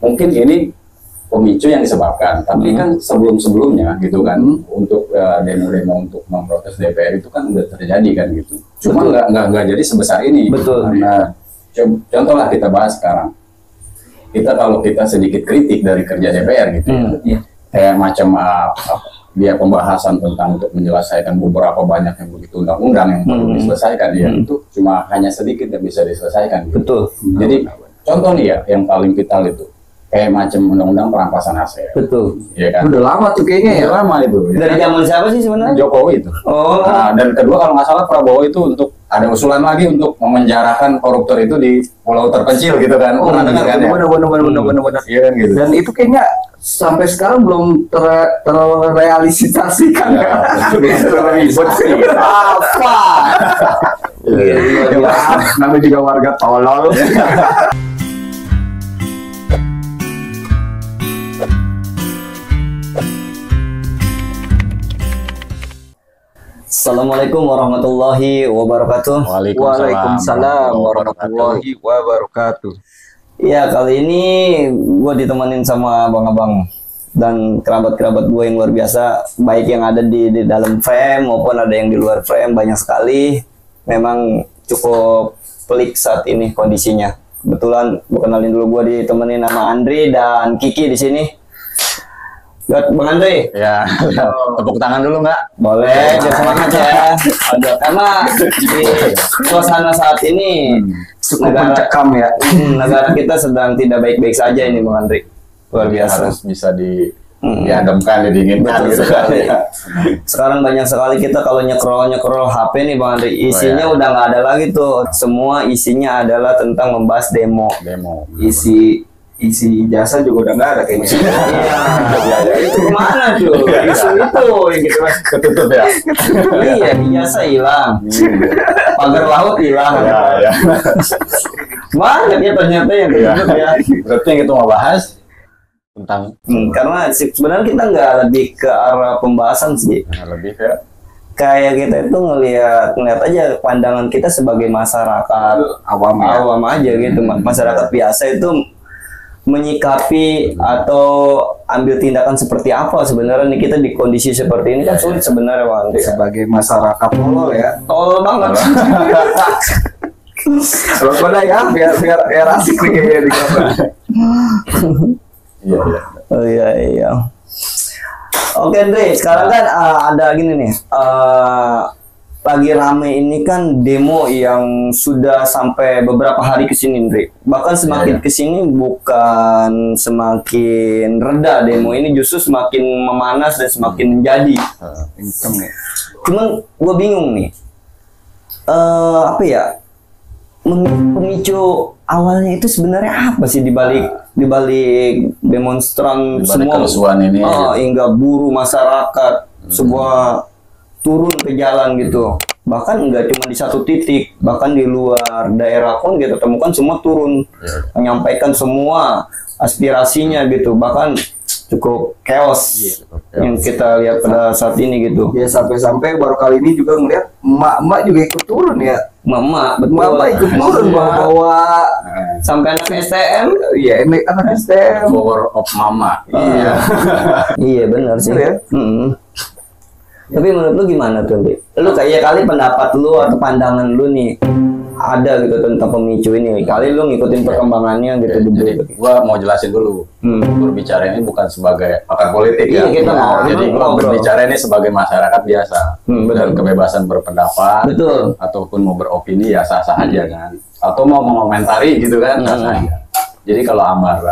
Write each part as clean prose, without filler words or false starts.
mungkin ini pemicu yang disebabkan, tapi kan sebelum-sebelumnya gitu kan untuk demo-demo untuk memprotes DPR itu kan udah terjadi kan gitu. Cuma nggak jadi sebesar ini. Betul. Karena contoh lah kita bahas sekarang. Kalau kita sedikit kritik dari kerja DPR gitu ya, kayak macam dia pembahasan tentang untuk menyelesaikan beberapa banyak yang begitu undang-undang yang perlu diselesaikan ya, itu cuma hanya sedikit yang bisa diselesaikan gitu. Betul. Jadi contoh nih ya yang paling vital itu kayak macam undang-undang perampasan aset. Betul. Ya kan? Udah lama tuh kayaknya ya. Udah lama itu. Dari zaman siapa sih sebenarnya? Jokowi itu. Oh. Nah, dan kedua kalau nggak salah Prabowo itu untuk ada usulan lagi untuk memenjarakan koruptor itu di pulau terpencil gitu kan. Pernah dengar kan ya? Benar. Iya kan gitu. Dan itu kayaknya sampai sekarang belum terrealisasikan ya. Apa? Namanya juga warga tolol. Assalamualaikum warahmatullahi wabarakatuh. Waalaikumsalam warahmatullahi wabarakatuh. Ya, kali ini gue ditemenin sama abang-abang dan kerabat-kerabat gue yang luar biasa, baik yang ada di dalam frame maupun ada yang di luar frame, banyak sekali. Memang cukup pelik saat ini kondisinya. Kebetulan gue kenalin dulu, gue ditemenin sama Andri dan Kiki di sini. Bang Andri, Ya, tepuk tangan dulu nggak? boleh, biar semangat ya. Karena di suasana saat ini Mencekam ya. negara kita sedang tidak baik-baik saja ini, Bang Andri. Luar biasa. Harus bisa diademkan, diinginkan Betul gitu kan. sekali. Sekarang banyak sekali kita kalau nyekrol HP nih, Bang Andri, isinya udah nggak ada lagi tuh. Semua isinya adalah tentang membahas demo. Isi ijazah juga udah nggak ada kayaknya. Iya. Itu kemana tuh? Isu itu yang gitu. Ketutup ya. Iya, ijazah hilang. Pagar laut hilang. Ya. Banyak ya ternyata yang ketutup ya. Berarti yang kita mau bahas tentang Karena sebenarnya kita nggak lebih ke arah pembahasan sih. lebih ya. Kayak kita itu ngelihat aja pandangan kita sebagai masyarakat awam aja gitu. Masyarakat biasa itu menyikapi atau ambil tindakan seperti apa sebenarnya nih, kita di kondisi seperti ini kan sulit sebenarnya, Bang Andri. Sebagai masyarakat tolol ya. Tolol banget. Kalau pada ya biar asik nih kayaknya di kamar. Iya. Oh iya. Oke, Andre, sekarang kan ada gini nih. Lagi rame ini kan demo yang sudah sampai beberapa hari ke sini, Andre. Bahkan semakin ke sini bukan semakin reda demo ini, justru semakin memanas dan semakin menjadi. Cuman gue bingung nih. Apa ya? Pemicu awalnya itu sebenarnya apa sih dibalik demonstran semua kerusuhan ini hingga buruh masyarakat sebuah turun ke jalan gitu. Bahkan nggak cuma di satu titik, bahkan di luar daerah pun kita temukan semua turun menyampaikan semua aspirasinya gitu. Bahkan cukup chaos yang kita lihat pada saat ini gitu. Ya sampai-sampai baru kali ini juga ngeliat emak-emak juga ikut turun ya. Betul. Emak ikut turun bawa sampai anak STM. Iya, anak STM. Power of Mama. Iya benar sih. Ya? Tapi menurut lu gimana tuh, Bi? Lu kayak kali pendapat lu atau pandangan lu nih ada gitu tentang pemicu ini. Kali lu ngikutin perkembangannya gitu. Jadi gua mau jelasin dulu. Berbicara ini bukan sebagai pakar politik Iya, ya. kita mau. Jadi gua berbicara ini sebagai masyarakat biasa. Dan kebebasan berpendapat. Betul. Ataupun mau beropini ya sah-sah aja kan. Atau mau mengomentari gitu kan sah-sah aja. Jadi kalau Amar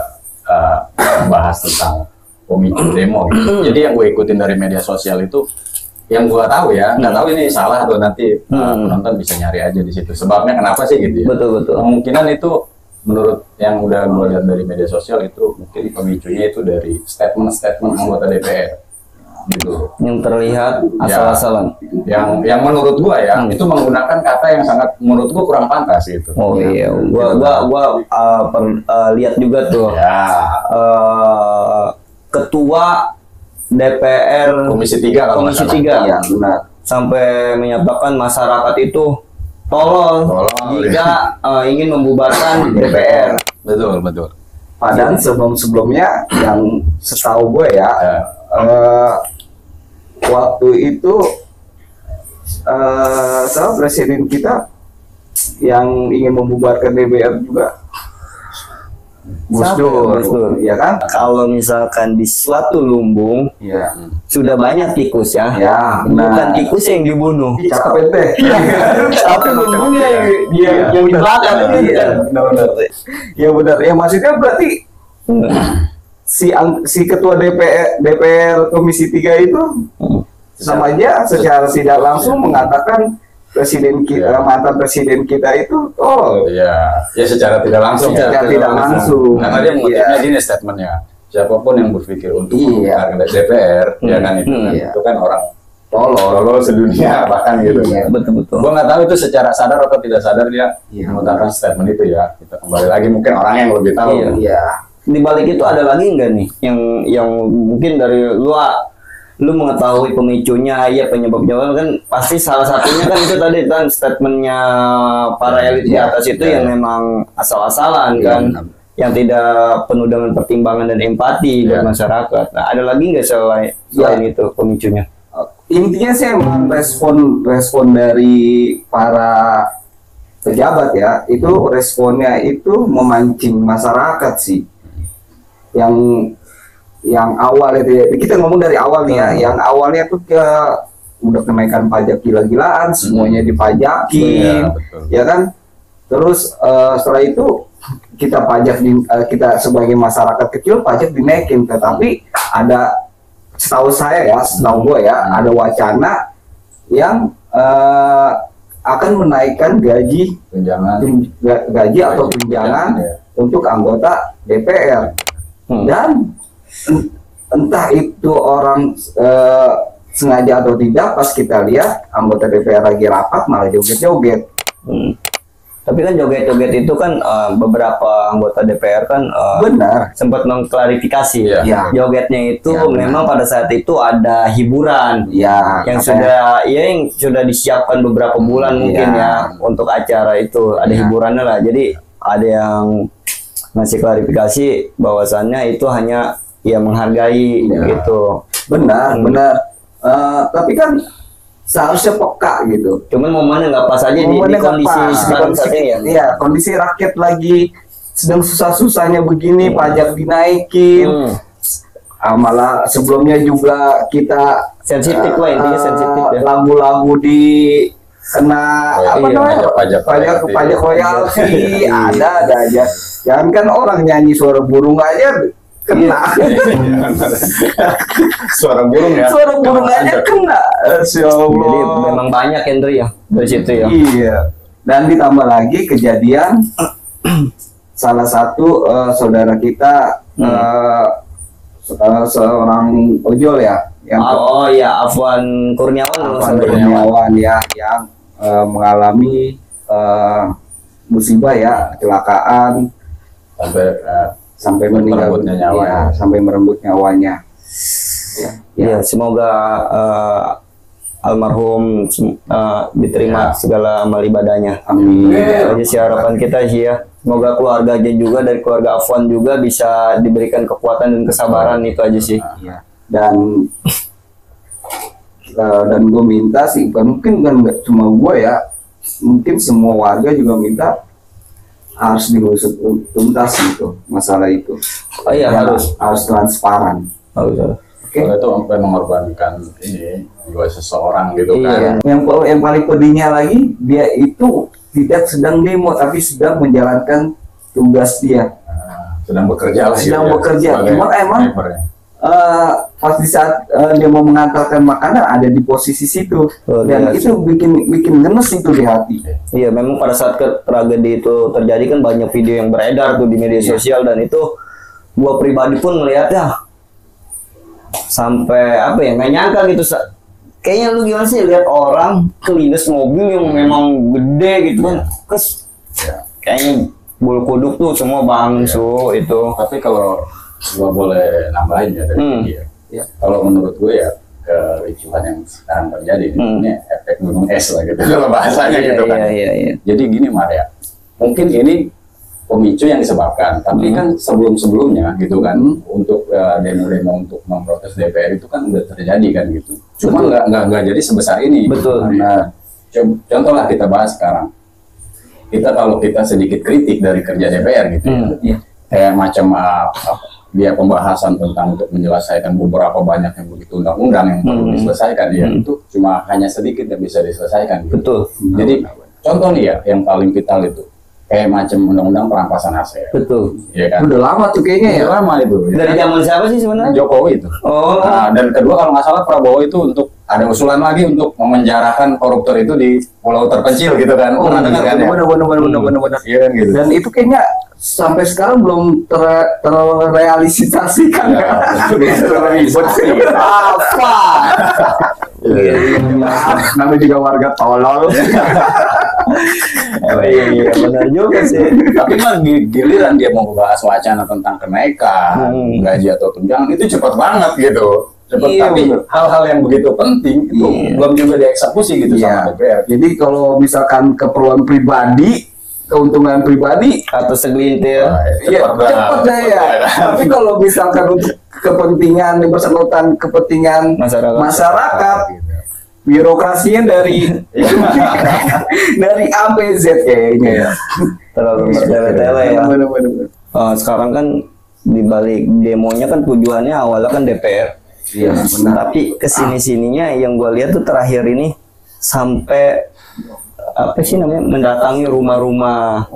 bahas tentang pemicu demo gitu. Jadi yang gue ikutin dari media sosial itu yang gua tahu ya, nggak tahu ini salah atau nanti penonton bisa nyari aja di situ. Sebabnya kenapa sih gitu ya? Betul. Kemungkinan itu menurut yang udah gua lihat dari media sosial itu mungkin pemicunya itu dari statement anggota DPR gitu. Yang terlihat asal-asalan. Yang menurut gua ya itu menggunakan kata yang sangat menurut gua kurang pantas gitu. Oh iya, gua lihat juga tuh. Ya. Ketua DPR Komisi 3 kalau Komisi nggak 3 salah. Iya, benar. sampai menyatakan masyarakat itu tolol jika ingin membubarkan DPR. Betul. Padahal sebelum-sebelumnya yang setahu gue ya, waktu itu sama presiden kita yang ingin membubarkan DPR juga, Gus Dur, ya kan? Kalau misalkan di suatu lumbung Ya, sudah banyak tikus ya, ya, bukan tikus yang dibunuh, cakep deh. tapi lumbungnya yang dibakar. Iya, benar-benar. Ya benar. Ya maksudnya berarti si ketua DPR Komisi 3 itu sama aja secara tidak langsung mengatakan mantan presiden kita itu Iya, ya secara tidak langsung. Secara tidak langsung. Karena dia mengutipnya gini statementnya, siapapun yang berpikir untuk membubarkan DPR, ya kan itu kan orang tolol sedunia bahkan gitu. Iya, betul-betul. Gua nggak tahu itu secara sadar atau tidak sadar dia mengutarakan statement itu ya. Kita kembali lagi mungkin orang yang lebih tahu. Iya. Di balik itu ada lagi nggak nih yang mungkin dari lu mengetahui pemicunya, ya penyebabnya kan pasti salah satunya kan itu tadi kan statementnya para elit di atas itu yang memang asal-asalan kan, yang tidak penuh dengan pertimbangan dan empati buat masyarakat. Nah, ada lagi nggak selain itu pemicunya? Intinya sih emang respon dari para pejabat ya, itu responnya itu memancing masyarakat sih. Yang awal itu ya, kita ngomong dari awal nih ya, yang awalnya tuh udah kenaikan pajak gila-gilaan, semuanya dipajakin, ya kan? Terus setelah itu kita kita sebagai masyarakat kecil pajak dinaikin, tetapi ada setahu gue ya, ada wacana yang akan menaikkan gaji atau tunjangan untuk anggota DPR. Dan entah itu orang sengaja atau tidak, pas kita lihat anggota DPR lagi rapat malah joget-joget. Tapi kan joget-joget itu kan beberapa anggota DPR kan benar sempat mengklarifikasi ya. Jogetnya itu memang pada saat itu ada hiburan yang sudah disiapkan beberapa bulan mungkin ya untuk acara itu ada hiburannya lah. Jadi ada yang ngasih klarifikasi bahwasannya itu hanya menghargai gitu. Benar. Tapi kan seharusnya peka gitu. Cuman momennya nggak pas aja di kondisi sekarang ya. Iya, kondisi rakyat lagi sedang susah-susahnya begini, pajak dinaikin. Malah sebelumnya juga kita sensitif lah, intinya sensitif ya. Lagu-lagu kena pajak royalti ada aja. Jangan kan orang nyanyi suara burung aja kena. Suara burung ya. Suara burung aja kena. Jadi memang banyak Hendri ya dari situ ya. Iya. Dan ditambah lagi kejadian salah satu saudara kita seorang ojol ya yang Afwan Kurniawan ya yang mengalami musibah ya, kecelakaan sampai meninggal sampai merenggut nyawanya. Ya, semoga almarhum diterima segala amal ibadahnya. Amin. Jadi sih harapan kita sih ya, semoga keluarganya juga dari keluarga Afwan juga bisa diberikan kekuatan dan kesabaran, itu aja sih. Dan gue minta sih, mungkin nggak cuma gue ya, mungkin semua warga juga minta harus diusut tuntas gitu masalah itu. Harus transparan. Kalau itu sampai mengorbankan jiwa seseorang gitu kan. Yang paling pedihnya lagi, dia itu tidak sedang demo tapi sedang menjalankan tugas dia. Sedang bekerja lah. Sedang bekerja. Cuma emang pas di saat dia mau mengantarkan makanan ada di posisi situ, dan itu bikin ngenes itu di hati. Iya, memang pada saat tragedi itu terjadi kan banyak video yang beredar tuh di media sosial, dan itu gua pribadi pun melihatnya sampai nggak nyangka gitu. Kayaknya lu gimana sih lihat orang kelindes mobil yang memang gede gitu kan, kayaknya bulu kuduk tuh semua bangsu itu. Tapi kalau gua boleh nambahin ya dari dia. Kalau menurut gue ya kericuhan yang sekarang terjadi ini efek gunung es lah gitu kalau bahasanya gitu kan. Jadi gini Maria, mungkin ini pemicu yang disebabkan. Tapi kan sebelum-sebelumnya gitu kan, untuk demo-demo untuk memprotes DPR itu kan udah terjadi kan gitu. Cuma nggak jadi sebesar ini. Betul. Nah, contoh lah kita bahas sekarang. Kalau kita sedikit kritik dari kerja DPR gitu, ya, kayak macam dia pembahasan tentang untuk menyelesaikan beberapa banyak yang begitu undang-undang yang perlu diselesaikan, ya itu cuma hanya sedikit yang bisa diselesaikan. Gitu. Betul. Jadi contoh nih ya, yang paling vital itu kayak macam undang-undang perampasan aset. Betul. Ya kan? Udah lama tuh kayaknya ya. Udah lama itu. Dari zaman siapa sih sebenarnya? Jokowi itu. Oh. Nah, dan kedua kalau nggak salah Prabowo itu untuk ada usulan lagi untuk memenjarakan koruptor itu di pulau terpencil gitu kan. Pernah dengar kan ya? Benar. Iya kan gitu. Dan itu kayaknya sampai sekarang belum terrealisasikan ya. Apa? Namanya juga warga tolol. Iya, benar juga sih. Tapi mah giliran dia mau bahas wacana tentang kenaikan gaji atau tunjangan itu cepat banget gitu. Cepat, Iya, tapi bener. hal-hal yang begitu penting itu belum juga dieksekusi gitu sama DPR. Jadi kalau misalkan keperluan pribadi, keuntungan pribadi, Atau segelintir. ya cepat ya. Tapi kalau misalkan untuk kepentingan yang bersangkutan, kepentingan masyarakat, birokrasinya dari dari A sampai Z kayaknya ya. Terlalu bertele-tele ya. Bener. Sekarang kan dibalik demonya kan tujuannya awalnya kan DPR. Iya, benar. Tapi kesini-sininya yang gue lihat tuh terakhir ini sampai apa sih namanya mendatangi rumah-rumah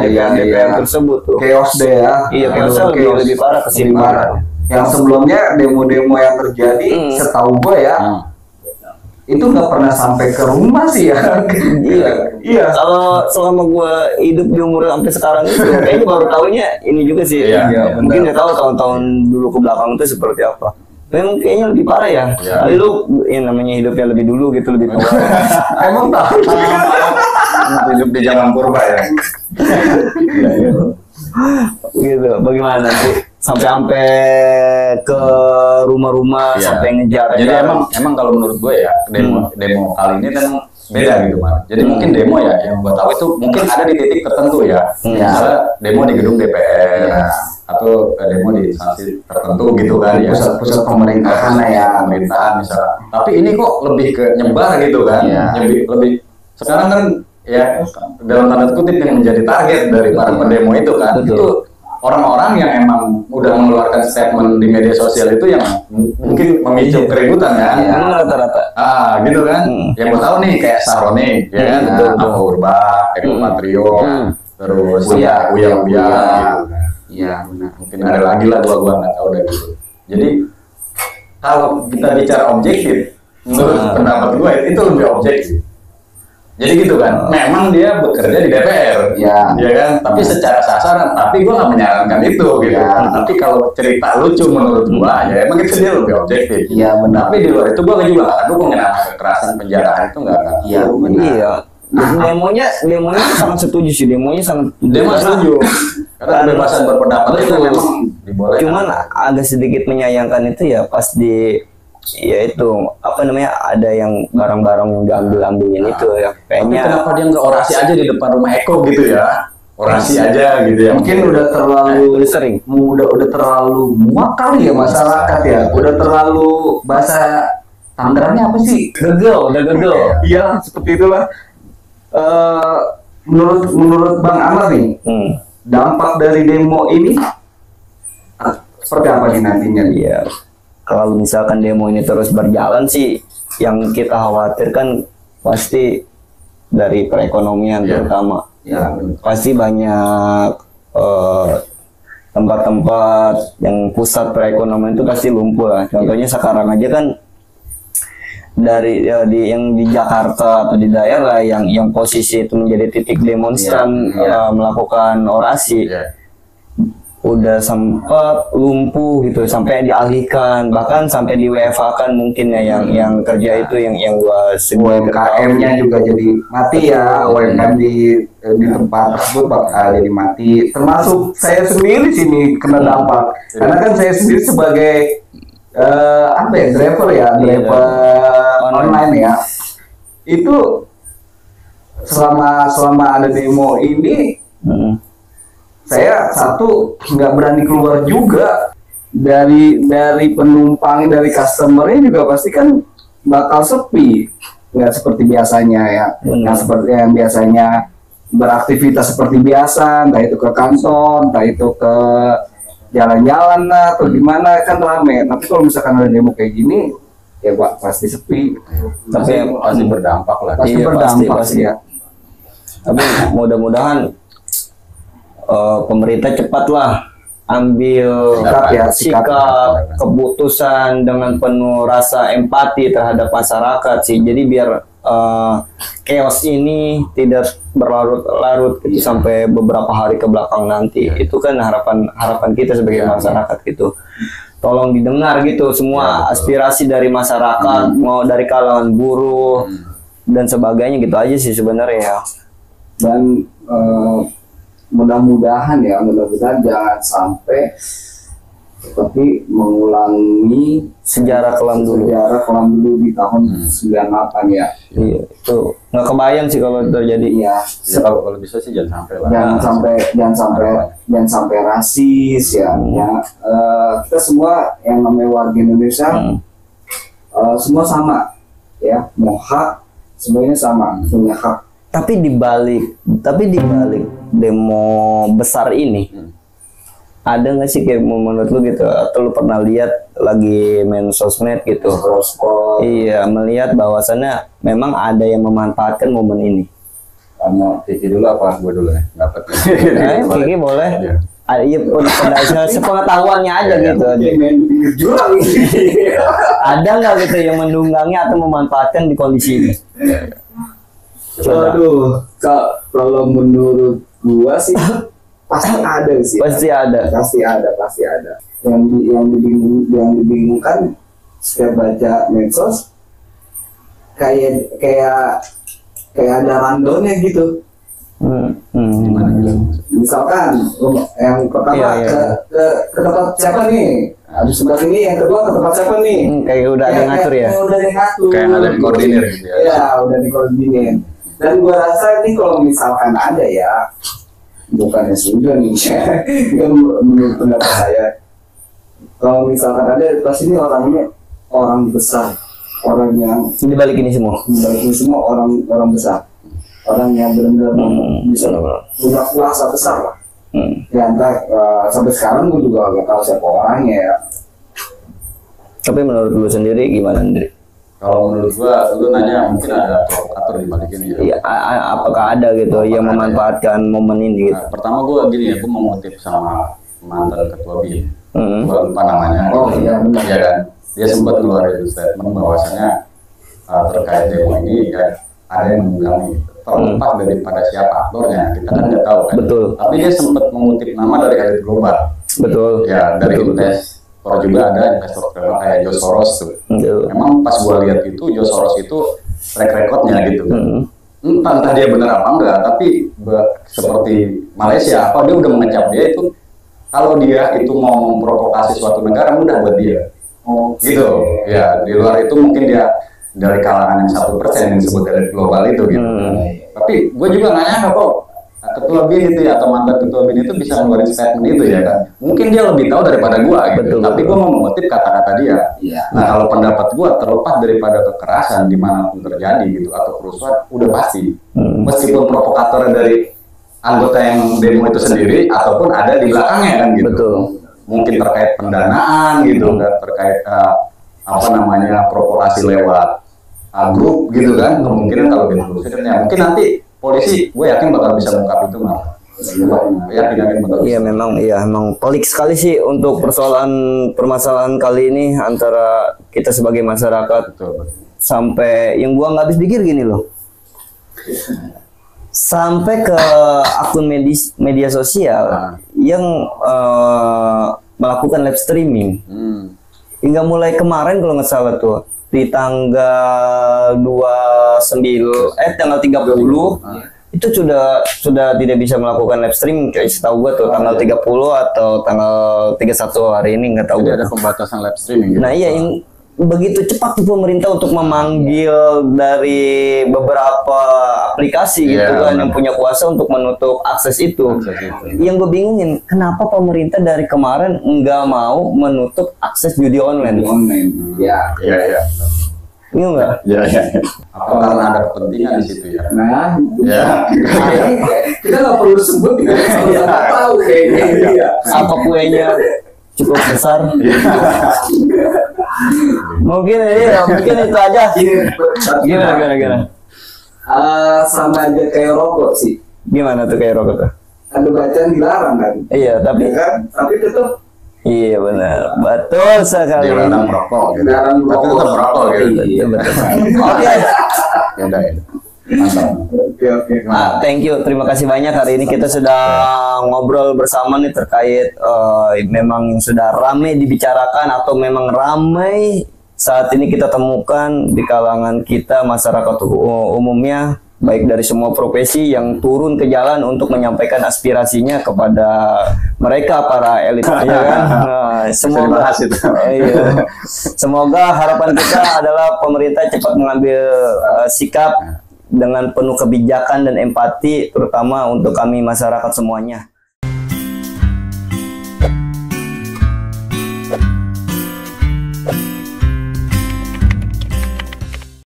DPR tersebut tuh. Chaos deh ya. Iya, chaosnya lebih parah kesini. Yang sebelumnya demo-demo yang terjadi, setahu gue ya, itu nggak pernah sampai ke rumah sih ya. Iya. Kalau selama gue hidup di umur sampai sekarang itu, kayaknya baru tahunya ini juga sih. Iya, Mungkin nggak tahu tahun-tahun dulu ke belakang itu seperti apa. Memang kayaknya lebih parah ya. Kali lu yang namanya hidupnya lebih dulu gitu, lebih tua. Emang tahu. Hidup di zaman purba ya. Gitu. Bagaimana sih? Sampai ke rumah-rumah, sampai ngejar. Jadi emang kalau menurut gue ya demo kali ini kan beda gitu Mas. Jadi mungkin demo ya yang gue tahu itu mungkin ada di titik tertentu ya. Misalnya demo di gedung DPR atau demo di instansi tertentu gitu kan ya. Pusat pemerintahan ya. Pemerintahan misalnya. Tapi ini kok lebih ke nyebar gitu kan. Lebih sekarang kan ya dalam tanda kutip yang menjadi target dari para pendemo itu kan. Itu orang-orang yang emang udah mengeluarkan statement di media sosial itu yang mungkin memicu keributan kan. Rata-rata. Gitu kan. Yang gue tahu nih kayak Saroni, ya kan, Apa Urba, Eko Patrio, terus Uya gitu kan. Iya, benar. Mungkin ada lagi lah gua nggak tahu dari itu. Jadi kalau kita bicara objektif, menurut pendapat gue itu lebih objektif. Jadi gitu kan, memang dia bekerja di DPR, ya kan. Tapi secara sasaran, tapi gue nggak menyarankan itu gitu. Tapi kalau cerita lucu menurut gue, ya emang itu dia lebih objektif. Iya benar. Tapi di luar itu gue juga nggak dukung kenapa kekerasan penjaraan itu nggak. Iya benar. Iya. Demonya sangat setuju sih, demonya sangat setuju. Karena kebebasan berpendapat itu memang dibolehkan. Cuman agak sedikit menyayangkan itu ya pas di ya itu apa namanya ada yang barang-barang yang diambil-ambilin itu ya kayaknya. Tapi kenapa dia nggak orasi aja di depan rumah Eko gitu ya? Orasi aja gitu ya. Mungkin udah terlalu sering. Udah terlalu muak kali ya masyarakat ya. Udah terlalu bahasa Tangerangnya apa sih? Udah gegel. Iya, seperti itulah. Menurut Bang Amar nih, dampak dari demo ini seperti apa nih nantinya? Iya, kalau misalkan demo ini terus berjalan sih, yang kita khawatirkan pasti dari perekonomian terutama. Ya, pasti banyak tempat-tempat yang pusat perekonomian itu pasti lumpuh lah. Contohnya sekarang aja kan dari yang di Jakarta atau di daerah yang posisi itu menjadi titik demonstran melakukan orasi udah sempat lumpuh gitu sampai dialihkan bahkan sampai di WFH kan mungkin ya yang kerja itu yang gua UMKM-nya juga jadi mati ya. UMKM di tempat tersebut bakal jadi mati, termasuk saya sendiri sini kena dampak karena kan saya sendiri sebagai driver online ya. Itu selama ada demo ini saya satu nggak berani keluar juga dari penumpang, dari customernya juga pasti kan bakal sepi, nggak seperti biasanya ya, nggak seperti yang biasanya beraktivitas seperti biasa, entah itu ke kantor, entah itu ke jalan-jalan lah atau gimana kan rame. Tapi kalau misalkan ada demo kayak gini ya Pak pasti sepi. Tapi pasti berdampak lah. Pasti Iya, berdampak pasti. sih ya. Tapi mudah-mudahan pemerintah cepatlah ambil sikap keputusan dengan penuh rasa empati terhadap masyarakat sih. Jadi biar chaos ini tidak berlarut-larut gitu sampai beberapa hari ke belakang nanti. Itu kan harapan kita sebagai masyarakat gitu. Tolong didengar gitu semua aspirasi dari masyarakat, mau dari kalangan buruh dan sebagainya gitu aja sih sebenarnya ya. Dan mudah-mudahan jangan sampai seperti mengulangi Sejarah kelam dulu. Di tahun 98 ya. Iya, itu nggak kebayang sih kalau terjadi. Iya. Ya, kalau bisa sih jangan sampai lah. Jangan sampai rasis ya. Ya, kita semua yang namanya warga Indonesia semua sama ya, mau hak semuanya sama, punya hak. Tapi di balik demo besar ini ada nggak sih kayak menurut lu gitu, atau lu pernah lihat lagi main sosmed gitu? Iya, melihat bahwasannya memang ada yang memanfaatkan momen ini. Mau Kiki dulu apa gue dulu ya? Dapat. Kiki boleh. Iya, sepengetahuannya aja gitu. Ada nggak gitu yang mendunggangi atau memanfaatkan di kondisi ini? Waduh, kalau menurut gua sih pasti ada sih. Pasti ada. Yang dibingungkan setiap baca medsos kayak ada randonnya gitu. Misalkan yang pertama ke tempat siapa nih? Habis sebelah ini yang kedua ke tempat siapa nih? Kayak udah ada yang ngatur ya. Udah ada yang ngatur. Kayak ada di koordinir gitu ya. Iya, udah dikoordinir. Dan gua rasa ini kalau misalkan ada ya, bukannya sudah nih, menurut pendapat saya, kalau misalkan ada pasti ini orangnya orang besar, orang yang Dibalik ini semua orang besar, orang yang benar-benar bisa punya kuasa besar lah. Ya entah sampai sekarang gua juga nggak tahu siapa orangnya ya. Tapi menurut lu sendiri gimana, Andri? Kalau menurut gua, lu nanya mungkin ada provokator di balik ini ya. Iya, apakah ada gitu yang memanfaatkan momen ini gitu? Nah, pertama gua gini ya, gua mau ngutip sama mantan ketua BIN. Gua lupa namanya. Oh iya benar. Iya kan? Dia sempat keluarin statement bahwasanya terkait demo ini ya ada yang menunggangi. Terlepas daripada siapa aktornya, kita kan nggak tahu kan. Betul. Tapi dia sempat mengutip nama dari elit global. Betul. Ya, dari investor juga ada investor terkenal kayak George Soros tuh. Memang pas gua lihat itu George Soros itu track recordnya gitu. Entah dia benar apa enggak, tapi seperti Malaysia apa dia udah mengecap dia itu kalau dia itu mau memprovokasi suatu negara mudah buat dia. Gitu. Ya, di luar itu mungkin dia dari kalangan yang 1% yang disebut dari global itu gitu. Tapi gue juga nggak nyangka kok ketua BIN itu ya, atau mantan ketua BIN itu bisa ngeluarin statement itu ya kan. Mungkin dia lebih tahu daripada gue gitu. Tapi gue mau mengutip kata-kata dia. Nah kalau pendapat gue terlepas daripada kekerasan dimanapun terjadi gitu atau kerusuhan udah pasti. Meskipun provokatornya dari anggota yang demo itu sendiri ataupun ada di belakangnya kan gitu. Betul. Mungkin terkait pendanaan gitu kan, terkait provokasi lewat grup gitu kan, kemungkinan kalau ditelusuri mungkin nanti polisi gue yakin bakal bisa mengungkap itu mah. Iya memang pelik sekali sih untuk permasalahan kali ini antara kita sebagai masyarakat. Betul. Sampai yang gua nggak habis pikir gini loh, sampai ke akun media sosial yang melakukan live streaming hingga mulai kemarin kalau nggak salah tuh di tanggal tanggal 30 itu sudah tidak bisa melakukan live streaming kayak setahu gua tuh tanggal 30 atau tanggal 31 hari ini nggak tahu. Jadi ada pembatasan live streaming gitu. Nah iya begitu cepat tuh pemerintah untuk memanggil dari beberapa aplikasi gitu kan yang punya kuasa untuk menutup akses itu. Yang gue bingungin, kenapa pemerintah dari kemarin nggak mau menutup akses judi online? Ya. Iya. Iya nggak? Iya. Apa karena ada kepentingan di situ ya? Nah, Ya. kita nggak perlu sebut, kita nggak tahu kayaknya. Apa kuenya cukup besar? Mungkin itu aja. Gimana? Sama aja kayak rokok sih. Gimana tuh kayak rokok tuh? Ada bacaan dilarang kan? Iya, tapi Ya kan? Tapi tetap iya benar, betul sekali. Dilarang merokok gitu. dilarang Tapi tetap merokok gitu. Iya. Oke, Ya udah ya. Mantap. Oke. thank you, terima kasih banyak. Hari ini kita sudah ngobrol bersama nih terkait memang yang sudah ramai dibicarakan atau memang ramai saat ini kita temukan di kalangan kita masyarakat umumnya, baik dari semua profesi yang turun ke jalan untuk menyampaikan aspirasinya kepada mereka para elit ya kan. Nah, semoga dibahas itu. iya. Semoga harapan kita adalah pemerintah cepat mengambil sikap dengan penuh kebijakan dan empati terutama untuk kami masyarakat semuanya.